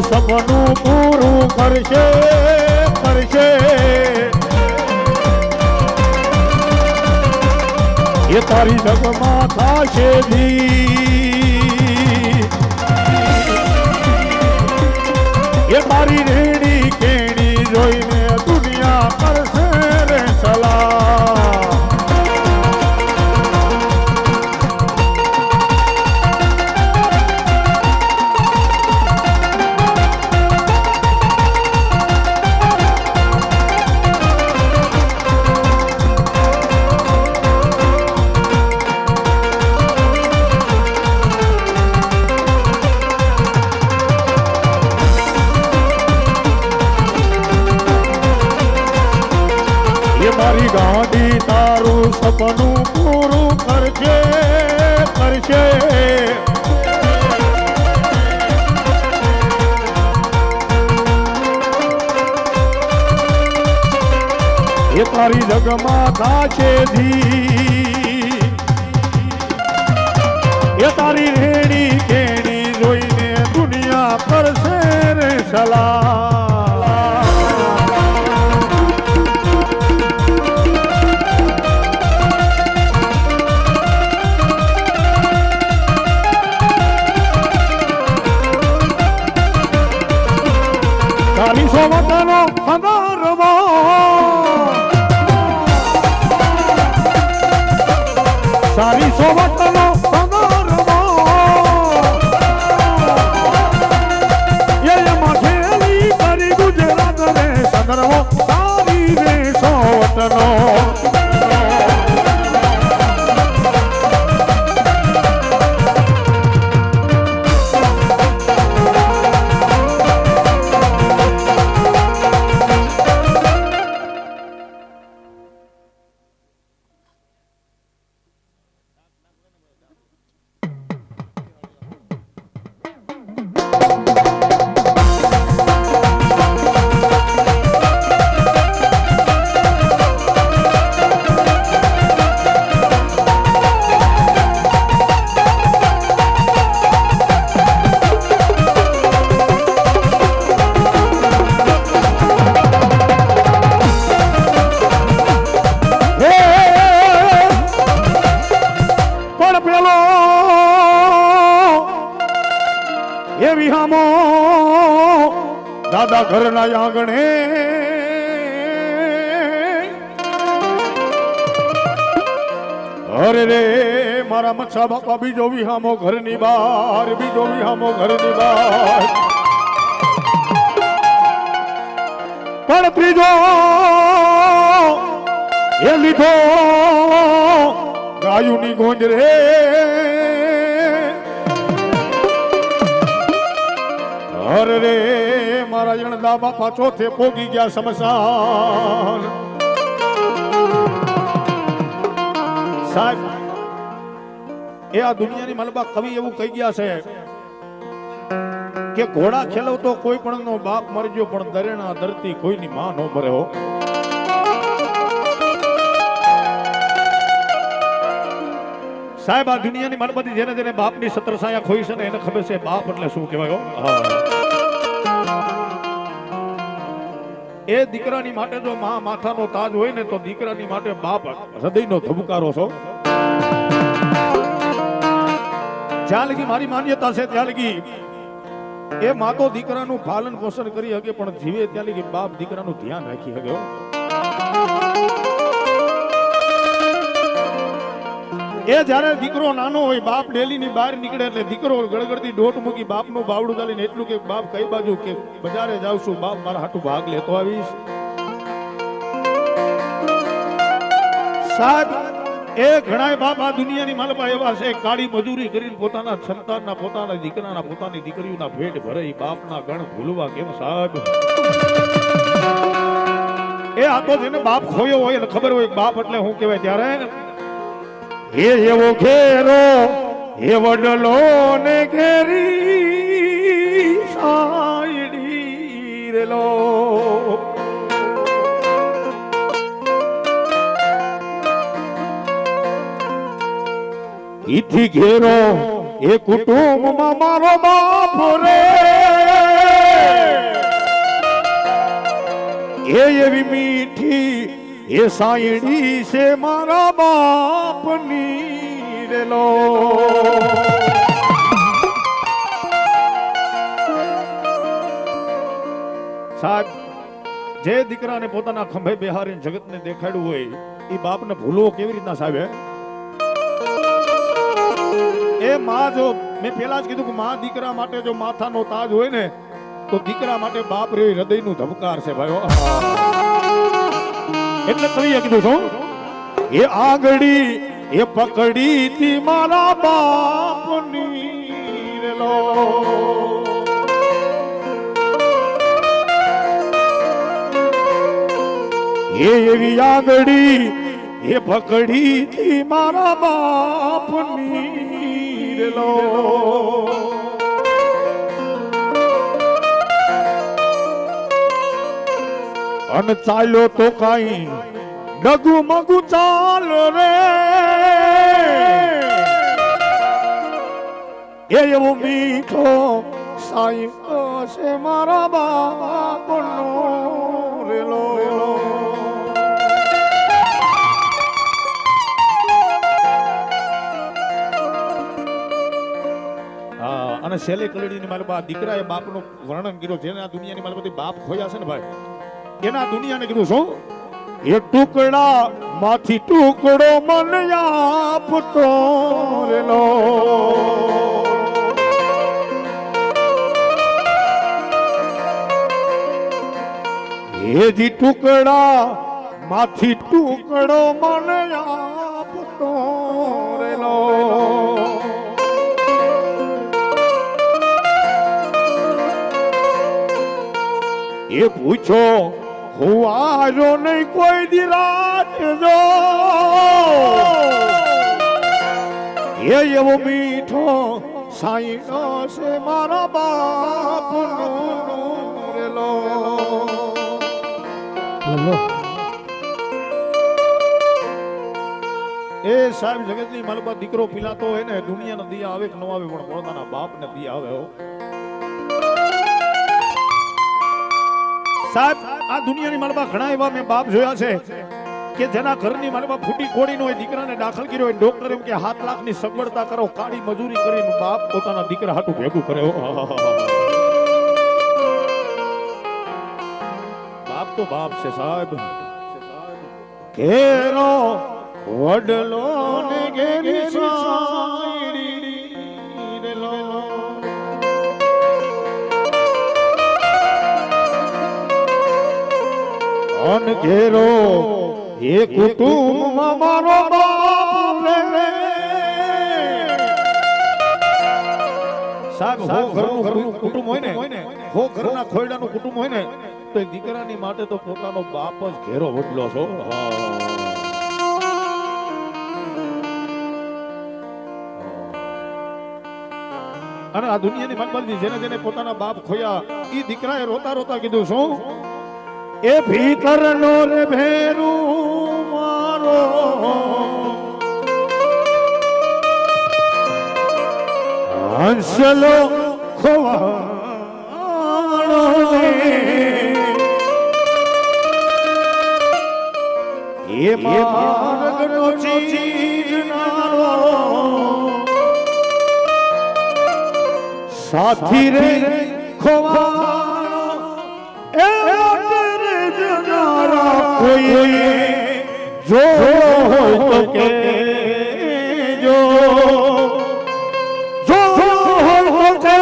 સપનું પૂરું કરશે કરશે એ તારી જગમાં થાશે દી એ મારી રેડી કેણી જોઈને દુનિયા કરશે રે સલાહ મારી ગાડી તારું સપનું પૂરું કરશે કરશે એ તારી જગમાં થાશે ધી એ તારી રેડી કેણી જોઈને દુનિયા કરશે રે સલાહ ચાલીસો વતનો પધારવો ચાલીસો વતનો પધારવો એમાં ખેલી કરી ગુજરાત રે સદરવો તારી રે સો વતનો દાદા ઘરના આંગણે અરે રે મારા મચ્છા બાપા બીજો વિહામો ઘરની બહાર બીજો વિહામો ઘરની બહાર પણ ત્રીજો એ લીધો ગાયુની ગોંજ રે અરે રે મારા જણદા બાપા ચોથે પોગી ગયા શમશાન સાહેબ એ આ દુનિયાની મલબા કવિ એવું કહી ગયા છે કે ઘોડા ખેલવતો કોઈ પણ નો બાપ મરજો પણ દરેણા ધરતી કોઈની માં નો મરે હો સાહેબ આ દુનિયાની મલબતી જેને જેને બાપની સત્રછાયા ખોઈ છે ને એને ખબર છે બાપ એટલે શું કહેવાય હા એ દીકરાની માટે જો મા માથાનો તાજ હોય ને તો દીકરાની માટે બાપ હૃદયનો ધબકારો છો જ્યાં લગી મારી માન્યતા છે ત્યાં લગી એ મા તો દીકરાનું પાલન પોષણ કરી શકે પણ જીવે ત્યાં લગી બાપ દીકરાનું ધ્યાન રાખી શકે એ જયારે દીકરો નાનો હોય બાપ ડેલી ની બહાર નીકળે એટલે દીકરો ગળગળતી ડોટ મૂકી બાપ નું બાવડું ચાલીને એટલું કે બાપ કઈ બાજુ કે બજારે જાઉં છું બાપ મારા હાટું ભાગ લેતો આવીશ સાહેબ એ ઘણા બાપ આ દુનિયાની માલપા એવા છે કાળી મજૂરી કરીને પોતાના સંતાનના પોતાના દીકરાના પોતાની દીકરીઓના ભેટ ભરે બાપના ગણ ભૂલવા કેમ સાહેબ એ આ તો જેને બાપ ખોયો હોય એટલે ખબર હોય બાપ એટલે શું કહેવાય ત્યારે એ એવો ઘેરો એ વડલો ને ઘેરી સાયડી રેલો ઈથી ઘેરો એ કુટુંબમાં મારો બાપ રે એ એવી મીઠી એ સાયડી છે મારા બાપની રેલો સાહેબ જે દીકરાને પોતાના ખંભે બેહારીને જગતને દેખાડ્યું હોય એ બાપને ભૂલવો કેવી રીતના સાહેબ એ માં જો મેં પેલા જ કીધું કે માં દીકરા માટે જો માથાનો તાજ હોય ને તો દીકરા માટે બાપ રે હૃદયનું ધબકાર છે ભાઈઓ એટલે કવિએ કીધું છું એ આંગળી એ પકડી થી મારા બાપની રેલો એ એવી આંગળી એ પકડી થી મારા બાપની રેલો અન ચાલ્યો તો કઈ ડગુ મગુ ચાલ રે એ એવો મીઠો સાઈ છે મારા બાપનો રેલો અને શેલી કલડીની મારા બા દીકરાએ બાપનું વર્ણન કર્યું જેને આ દુનિયાની મારા બધી બાપ ખોયા છે ને ભાઈ એના દુનિયાને કીધું શું એ ટુકડા માંથી ટુકડો મને આપતો રેલો એ જી ટુકડા માંથી ટુકડો મને આપતો રેલો એ પૂછો હું આજો નહીં કોઈ દી રાત જો એ એવો મીઠો સાઈનો છે મારા બાપનો રેલો એ સાહેબ જગતની માલપા દીકરો પીલાતો હોય ને દુનિયાના દિયા આવે કે ન આવે પણ પોતાના બાપને દિયા આવે સાહેબ આ દુનિયાની માલમાં ઘણા એવા મેં બાપ જોયા છે કે જેના ઘરની માલમાં ફૂટી કોડીનો હોય દીકરાને દાખલ કર્યો હોય ડોક્ટર એમ કે 7 લાખની સગવડતા કરો કાળી મજૂરી કરીને બાપ પોતાના દીકરા હાટું ભેગું કરે બાપ તો બાપ છે સાહેબ ઘેરો વડલો ને ઘેરી સાઈડી રેલો અન ઘેરો એ કુટુંબ મારો બાપ રે સાહેબ હો ઘરનું કુટુંબ હોય ને હો ઘરના ખોયડાનું કુટુંબ હોય ને તો દીકરાની માટે તો પોતાનો બાપ જ ઘેરો વડલો છો અને આ દુનિયાની માલબાજી જેને જેને પોતાના બાપ ખોયા ઈ દીકરાએ રોતા રોતા કીધું શું એ ભીતર નો રે ભેરું મારો હંસલો ખોવાણો એ માર્ગનો ચીરનારો સાથી રે ખોવાણો એ કોઈ જો હોય તો કે જો હોય તો કે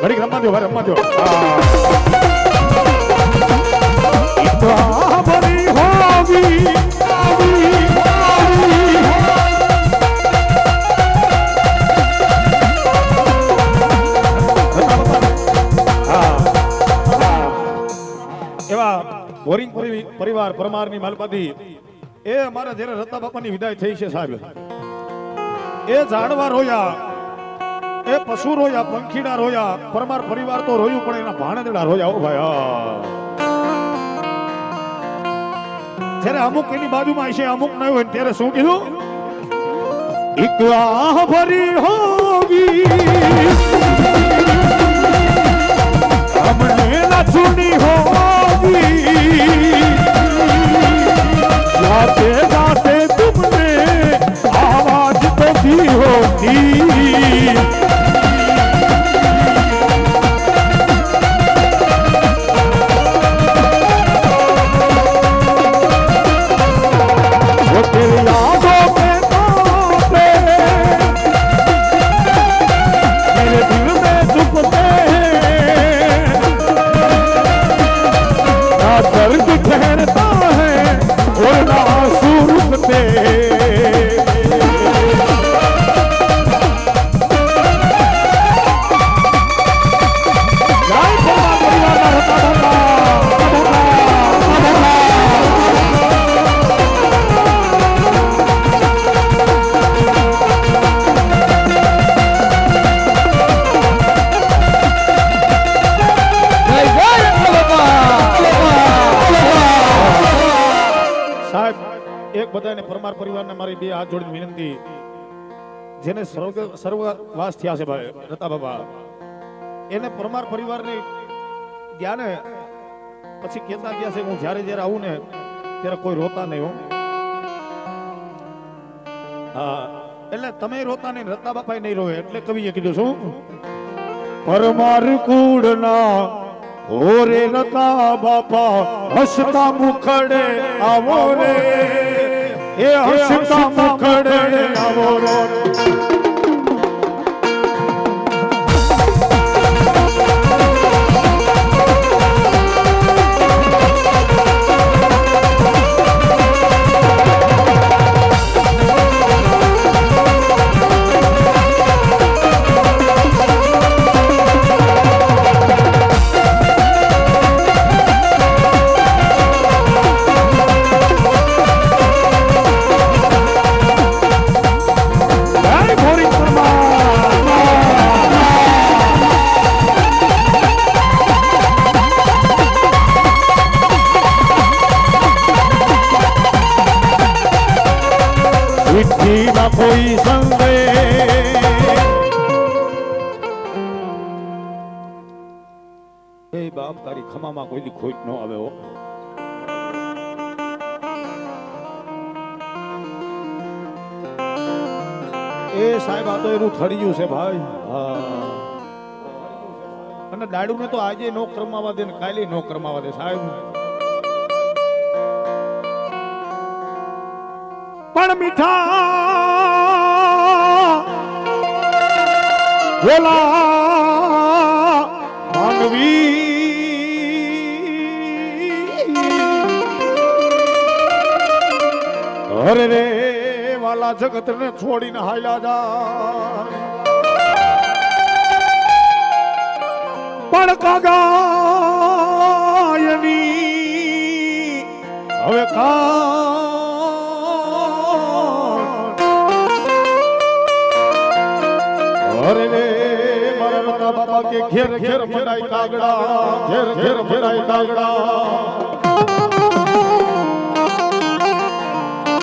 ઘડી રમવા દો ભાઈ રમવા દો બોરિંગ પરિવાર પરમારની માલપાથી એ અમારા જ્યારે રત્તા બાપાની વિદાય થઈ છે સાહેબ એ જાણવા રોયા એ પશુ રોયા, પંખીડા રોયા, પરમાર પરિવાર તો રોયું, પણ એના ભાણેદડા રોયા. ઓ ભાઈ જ્યારે અમુક એની બાજુમાં હશે, અમુક ન હોય ત્યારે શું કીધું? એક આહ ભરી હોગી हमने न सुनी होगी, जाते जाते तुमने आवाज तो दी होगी. वो तेरी यादों में तापे मेरे दिल में चुपते दर्द ठहरता है और ना आंसू रुकते. બધાને પરમાર પરિવારને મારી બે હાથ જોડીને વિનંતી, જેને સર્વવાસ થયા છે ભાઈ રતા બાબા, એને પરમાર પરિવારને ગયા ને પછી કહેતા ગયા છે હું જ્યારે જ્યારે આવું ને ત્યારે કોઈ રોતા નહીં. હું હા એટલે તમે રોતા નહીં, રતા બાપા નહીં રોવે, એટલે કવિએ કીધું શું? પરમાર કુળના ઓરે રતા બાપા હસતા મુખડે આવો રે, એ હસતા મુખડે આવો રે. કોઈ સંગે એ બાપ તારી ખમામાં કોઈ દી ખોટ ન આવે. હો એ સાહેબ આ તો એનું થડિયું છે ભાઈ. હા અને દાડુ ને તો આજે નો ક્રમાવા દે ને કાલે નો ક્રમાવા દે સાહેબ. પણ મીઠા બોલા માનવી અરે રે વાલા જગત ને છોડીને હાલ્યા જા. પણ કાગાયની હવે અરે રે મારા બાબા કે ઘેર ઘેર ફેરાય કાગડા, ઘેર ઘેર ફેરાય કાગડા.